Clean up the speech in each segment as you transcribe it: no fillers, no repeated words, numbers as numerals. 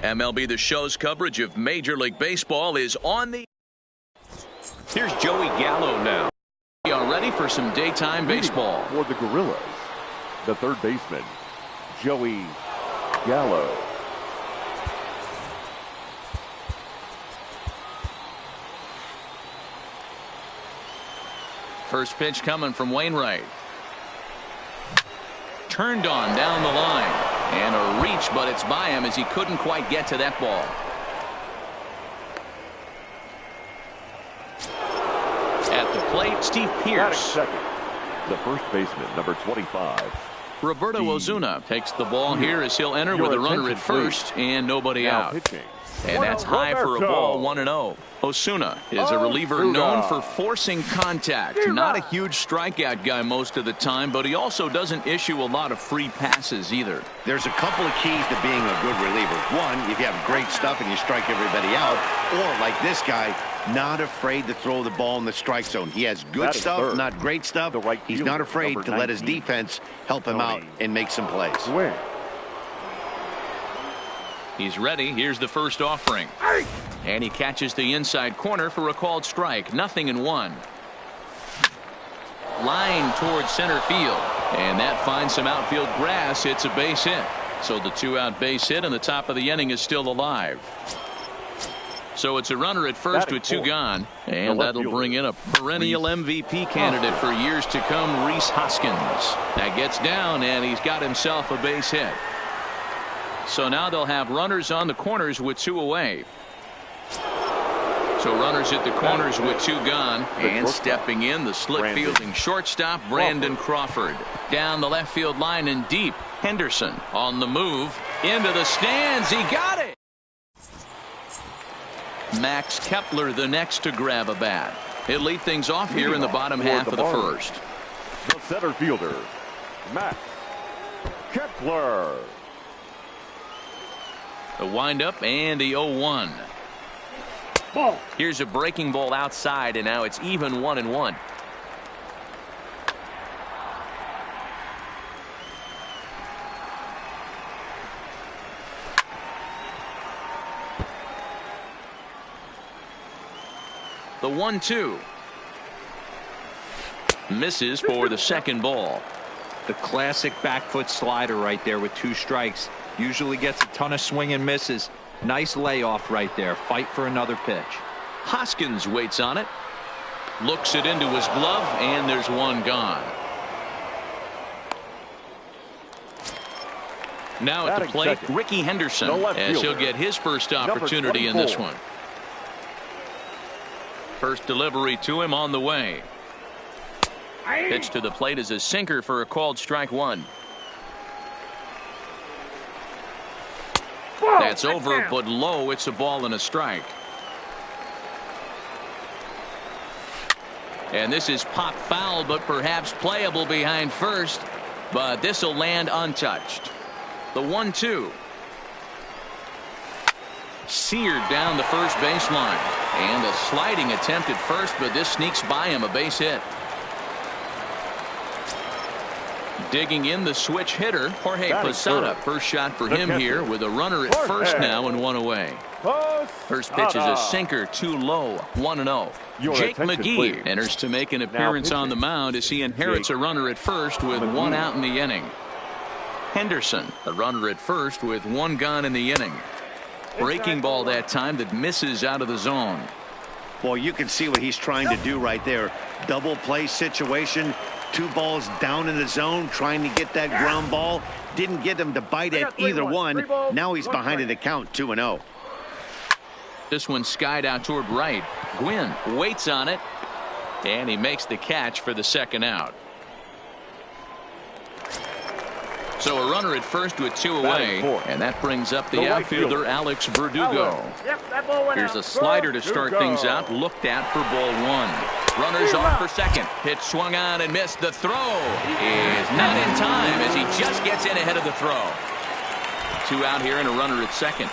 MLB The Show's coverage of Major League Baseball is on the... Here's Joey Gallo now. We are ready for some daytime baseball. For the Gorillas, the third baseman, Joey Gallo. First pitch coming from Wainwright. Turned on down the line. And a reach, but it's by him as he couldn't quite get to that ball. At the plate, Steve Pearce. Second, the first baseman, number 25. Roberto Ozuna takes the ball here as he'll enter with a runner at first and nobody out. Pitching. And that's high for a ball, 1-0. Osuna is a reliever known for forcing contact. Not a huge strikeout guy most of the time, but he also doesn't issue a lot of free passes either. There's a couple of keys to being a good reliever. One, if you have great stuff and you strike everybody out, or like this guy, not afraid to throw the ball in the strike zone. He has good stuff, not great stuff. He's not afraid to let his defense help him out and make some plays. He's ready. Here's the first offering. And he catches the inside corner for a called strike. 0-1. Line towards center field. And that finds some outfield grass. It's a base hit. So the 2-out base hit and the top of the inning is still alive. So it's a runner at first with 2 gone. And that'll bring in a perennial MVP candidate for years to come, Rhys Hoskins. That gets down and he's got himself a base hit. So now they'll have runners on the corners with 2 away. So runners at the corners with 2 gone. And stepping in, the slip fielding shortstop, Brandon Crawford. Down the left field line and deep. Henderson on the move. Into the stands. He got it. Max Kepler the next to grab a bat. He'll lead things off here in the bottom half of the first. The center fielder, Max Kepler. The windup and the 0-1. Here's a breaking ball outside, and now it's even 1-1. The 1-2. Misses for the second ball. The classic back foot slider right there with 2 strikes. Usually gets a ton of swing and misses. Nice layoff right there. Fight for another pitch. Hoskins waits on it. Looks it into his glove, and there's 1 gone. Now at the plate, Ricky Henderson, as he'll get his first opportunity in this one. First delivery to him on the way. Pitch to the plate is a sinker for a called strike 1. That's over, but low. It's a ball and a strike. And this is pop foul, but perhaps playable behind first. But this will land untouched. The 1-2. Seared down the first baseline. And a sliding attempt at first, but this sneaks by him, a base hit. Digging in the switch hitter, Jorge Posada. First shot for him here with a runner at first now and 1 away. First pitch is a sinker, too low, 1-0. Jake McGee enters to make an appearance on the mound as he inherits a runner at first with 1 out in the inning. Henderson, a runner at first with 1 gone in the inning. Breaking ball that time that misses out of the zone. Well, you can see what he's trying to do right there. Double play situation. 2 balls down in the zone, trying to get that ground ball. Didn't get him to bite at either one. Now he's behind in the count, 2-0. This one skied out toward right. Gwynn waits on it, and he makes the catch for the second out. So a runner at first with 2 away, and that brings up the outfielder Alex Verdugo. Here's a slider to start things out, looked at for ball 1. Runners off for second. Pitch swung on and missed. The throw is not in time as he just gets in ahead of the throw. 2 out here and a runner at second.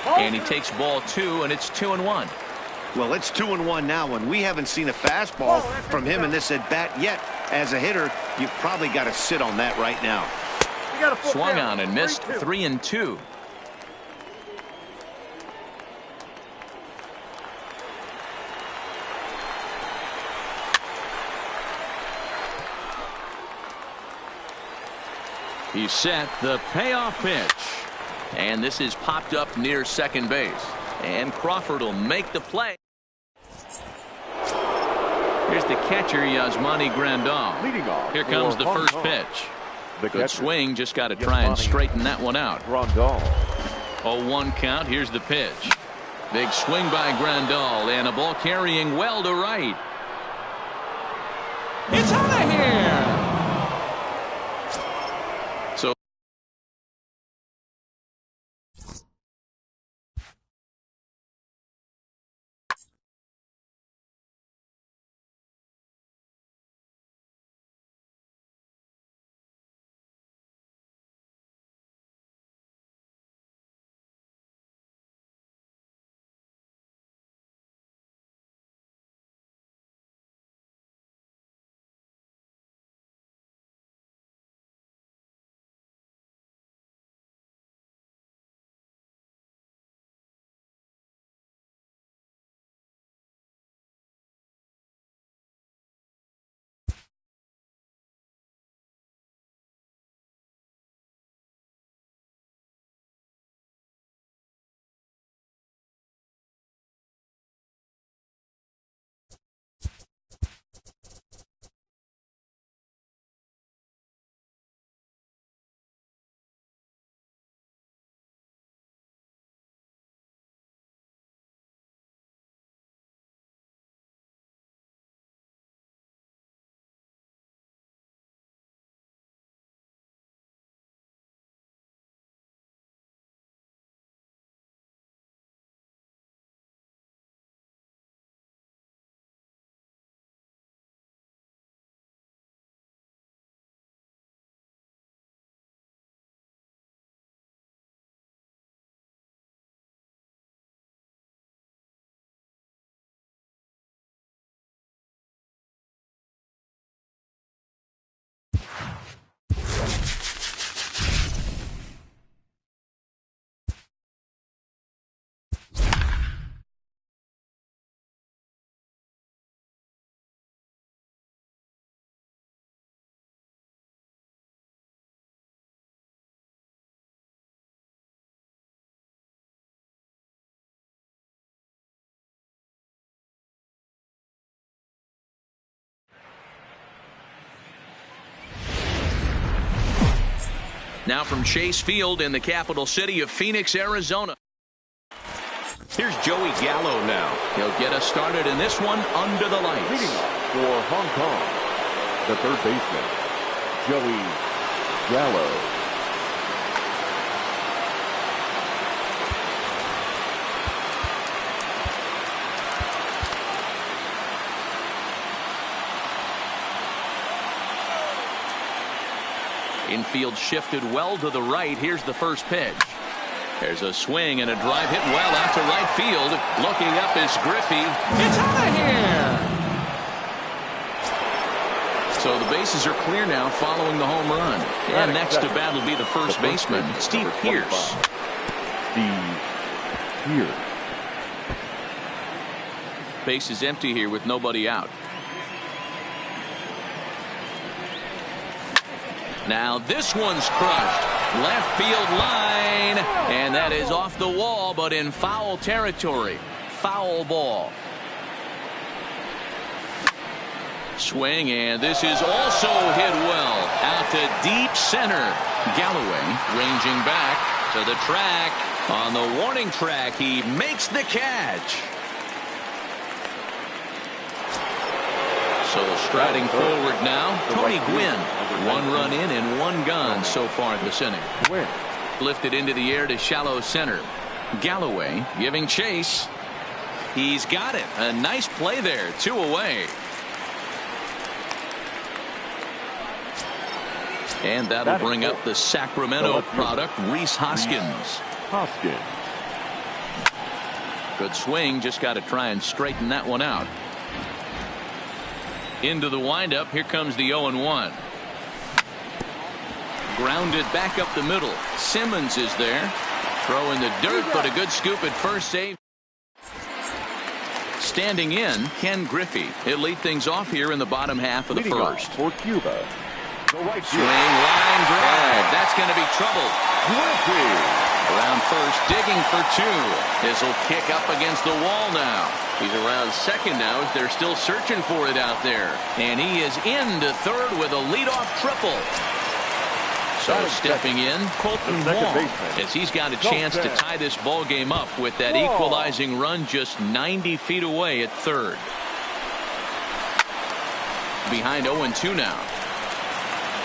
And he takes ball 2, and it's 2-1. Well, it's 2-1 now, and we haven't seen a fastball from him in this at bat yet. As a hitter, you've probably got to sit on that right now. Swung on and missed. 3-2. He's set the payoff pitch. And this is popped up near second base. And Crawford will make the play. Here's the catcher, Yasmani Grandal. Leading off. Here comes the first pitch. Good swing, just got to try and straighten that one out. Grandal. 0-1 count. Here's the pitch. Big swing by Grandal, and a ball carrying well to right. It's out of here. So now from Chase Field in the capital city of Phoenix, Arizona. Here's Joey Gallo now. He'll get us started in this one under the lights. Leading off for Hong Kong, the third baseman, Joey Gallo. Infield shifted well to the right. Here's the first pitch. There's a swing and a drive hit well out to right field. Looking up is Griffey. It's out of here. So the bases are clear now following the home run. And next to bat will be the first baseman, Steve Pearce. Steve Pearce. Base is empty here with nobody out. Now this one's crushed. Left field line. And that is off the wall, but in foul territory. Foul ball. Swing, and this is also hit well. Out to deep center. Galloway ranging back to the track. On the warning track, he makes the catch. So striding forward now, Tony Gwynn. One run in and one gone so far this inning. Lifted into the air to shallow center. Galloway giving chase. He's got it. A nice play there. 2 away. And that'll bring up the Sacramento product, Rhys Hoskins. Good swing. Just got to try and straighten that one out. Into the windup. Here comes the 0-1. Grounded back up the middle. Simmons is there. Throw in the dirt, but a good scoop at first. Save. Standing in, Ken Griffey. He'll lead things off here in the bottom half of the first. For Cuba, Swing, line drive. That's going to be trouble. Around first, digging for two. This will kick up against the wall now. He's around second now as they're still searching for it out there. And he is into third with a leadoff triple. So stepping in, Colton Wong, as he's got a chance to tie this ball game up with that equalizing run just 90 feet away at third. Behind 0-2 now.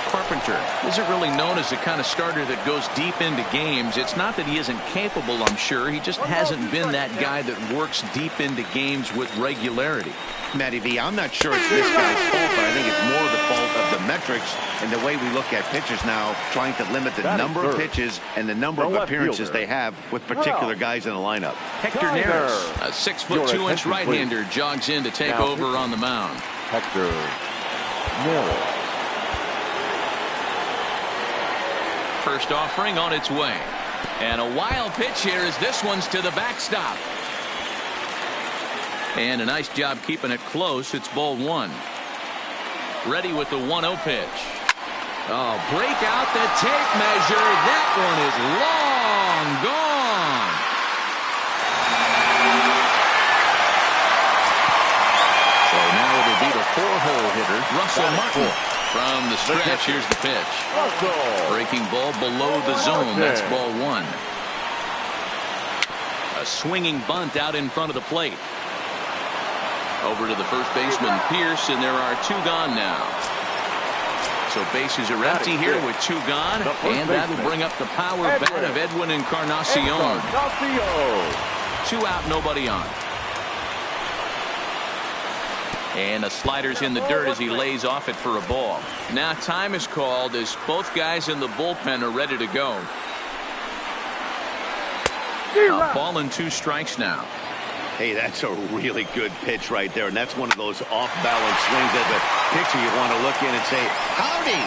Carpenter isn't really known as the kind of starter that goes deep into games. It's not that he isn't capable, I'm sure. He just hasn't been that guy that works deep into games with regularity. Matty V, I'm not sure it's this guy's fault, but I think it's more the fault of the metrics and the way we look at pitchers now, trying to limit the number of pitches and the number of appearances they have with particular guys in the lineup. Hector Neris, a 6'2" right-hander, jogs in to take over on the mound. Hector Neris. First offering on its way. And a wild pitch here as this one's to the backstop. And a nice job keeping it close. It's ball one. Ready with the 1-0 pitch. Oh, break out the tape measure. That one is long gone. So now it'll be the 4-hole hitter, Russell Martin. From the stretch, here's the pitch. Breaking ball below the zone. That's ball one. A swinging bunt out in front of the plate. Over to the first baseman, Pierce, and there are two gone now. So bases are empty here with two gone, and that'll bring up the power bat of Edwin Encarnacion. 2 out, nobody on. And the slider's in the dirt as he lays off it for a ball. Now time is called as both guys in the bullpen are ready to go. A ball and 2 strikes now. Hey, that's a really good pitch right there, and that's one of those off-balance swings as a pitcher you want to look in and say, howdy!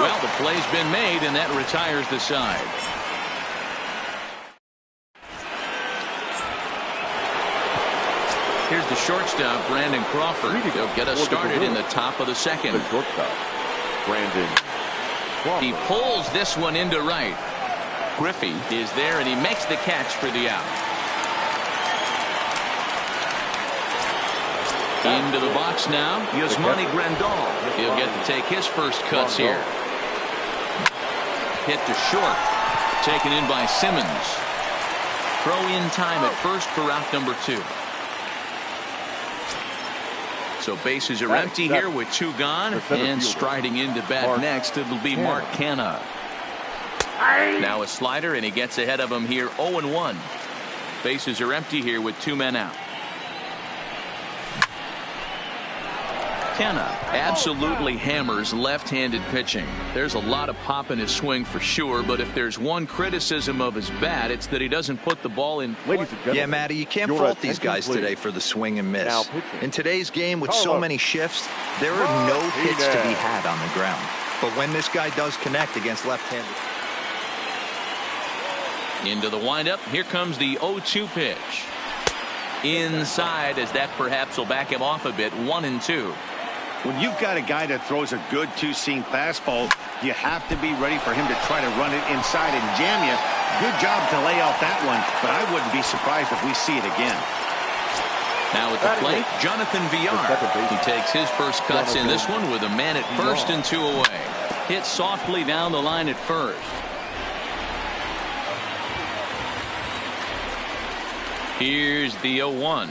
Well, the play's been made, and that retires the side. Here's the shortstop, Brandon Crawford. He'll get us started in the top of the second. The shortstop, Brandon Crawford. He pulls this one into right. Griffey is there, and he makes the catch for the out. Into the box now, Yasmani Grandal. He'll get to take his first cuts here. Hit to short. Taken in by Simmons. Throw in time at first for out number 2. So bases are empty here with 2 gone, and striding into bat next, it'll be Mark Canha. Now a slider, and he gets ahead of him here 0-1. Bases are empty here with 2 men out. Canha absolutely hammers left-handed pitching. There's a lot of pop in his swing for sure, but if there's one criticism of his bat, it's that he doesn't put the ball in. Yeah, Matty, you can't fault these guys today for the swing and miss. In today's game with so many shifts, there are no hits to be had on the ground. But when this guy does connect against left-handed. Into the windup, here comes the 0-2 pitch. Inside, as that perhaps will back him off a bit. 1-2. When you've got a guy that throws a good two-seam fastball, you have to be ready for him to try to run it inside and jam you. Good job to lay out that one, but I wouldn't be surprised if we see it again. Now at the plate, Jonathan Villar. He takes his first cuts in this one with a man at first and 2 away. Hit softly down the line at first. Here's the 0-1.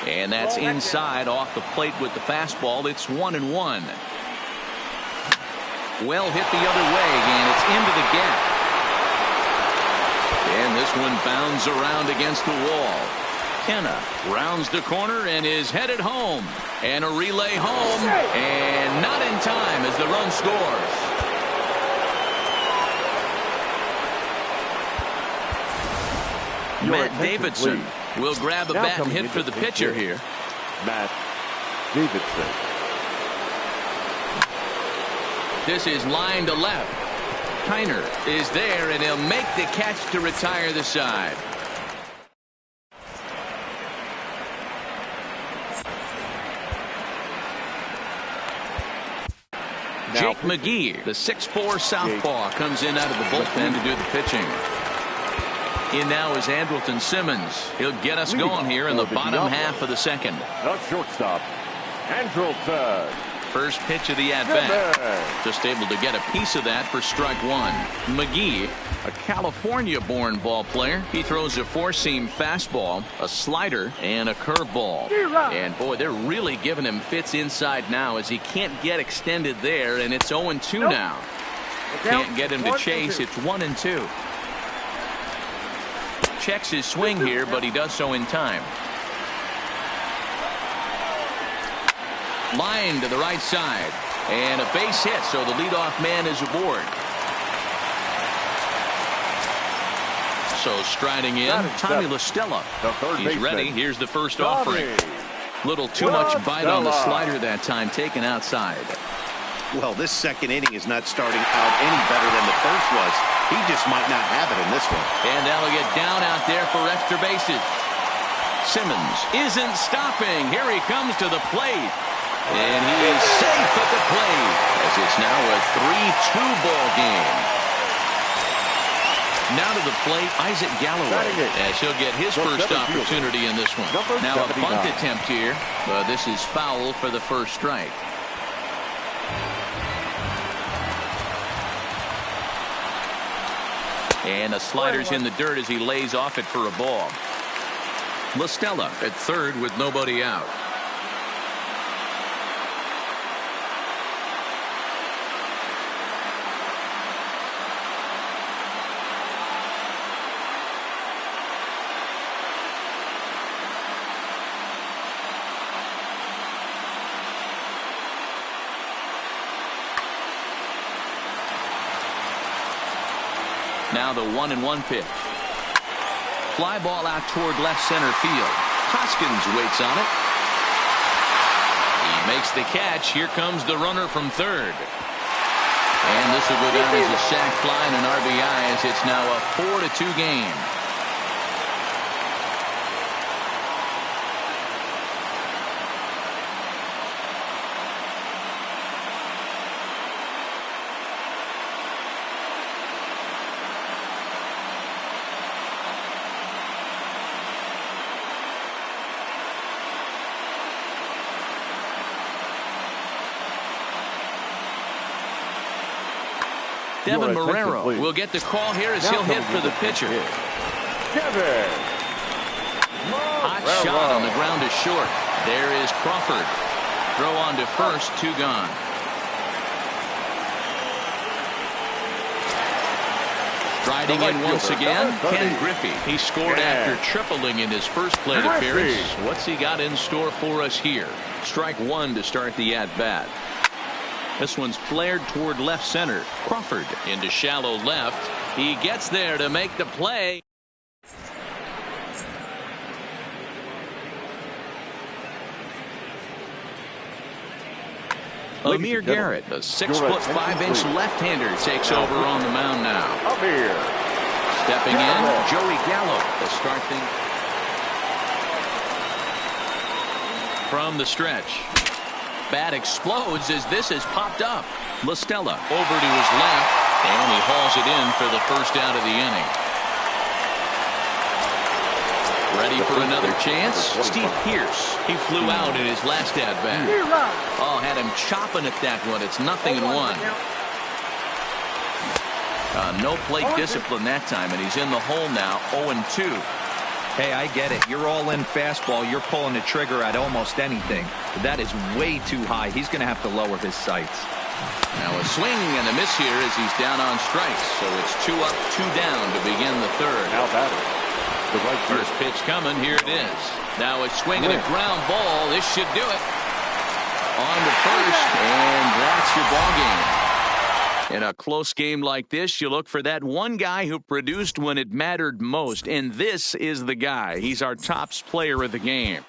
And that's inside off the plate with the fastball. It's 1-1. Well hit the other way, and it's into the gap. And this one bounds around against the wall. Canha rounds the corner and is headed home. And a relay home, and not in time as the run scores. Matt Davidson will grab a bat and hit for the pitcher here. Matt Davidson. This is line to left. Kiner is there, and he'll make the catch to retire the side. Jake McGee, the 6'4" southpaw, comes in out of the bullpen to do the pitching. In now is Andrelton Simmons. He'll get us going here in the bottom half of the second. The shortstop, Andrelton. First pitch of the at-bat. Just able to get a piece of that for strike one. McGee, a California-born ball player. He throws a four-seam fastball, a slider, and a curveball. And boy, they're really giving him fits inside now as he can't get extended there, and it's 0-2 now. Can't get him to chase. It's 1-2. Checks his swing here, but he does so in time. Line to the right side, and a base hit, so the leadoff man is aboard. So striding in, Tommy La Stella. He's ready. Here's the first offering. Little too much bite on the slider that time, taken outside. Well, this second inning is not starting out any better than the first was. He just might not have it in this one. And that'll get down out there for extra bases. Simmons isn't stopping. Here he comes to the plate. And he is safe at the plate as it's now a 3-2 ball game. Now to the plate, Isaac Galloway, as he'll get his first opportunity in this one. Now a bunt attempt here, but this is foul for the first strike. And a slider's in the dirt as he lays off it for a ball. La Stella at third with nobody out. Now the 1-1 pitch. Fly ball out toward left center field. Hoskins waits on it. He makes the catch. Here comes the runner from third. And this will go down as a sac fly and an RBI as it's now a 4-2 game. Devin Marrero will get the call here as he'll hit for the pitcher. Hot shot on the ground is short. There is Crawford. Throw on to first, 2 gone. Striding in once again, Ken Griffey. He scored after tripling in his first plate appearance. What's he got in store for us here? Strike one to start the at-bat. This one's flared toward left center. Crawford into shallow left. He gets there to make the play. Amir Garrett, a 6'5" left-hander, takes over on the mound now. Stepping in, Joey Gallo to start things from the stretch. Bat explodes as this has popped up. La Stella over to his left, and he hauls it in for the first out of the inning. Ready for another chance? Steve Pearce. He flew out in his last at-bat. Oh, had him chopping at that one. It's 0-1. No plate discipline that time, and he's in the hole now, 0-2. Hey, I get it. You're all in fastball. You're pulling the trigger at almost anything. But that is way too high. He's going to have to lower his sights. Now a swing and a miss here as he's down on strikes. So it's 2 up, 2 down to begin the third. Now batter. The right first pitch coming. Here it is. Now a swing and a ground ball. This should do it. On to first, and that's your ball game. In a close game like this, you look for that one guy who produced when it mattered most, and this is the guy. He's our top player of the game.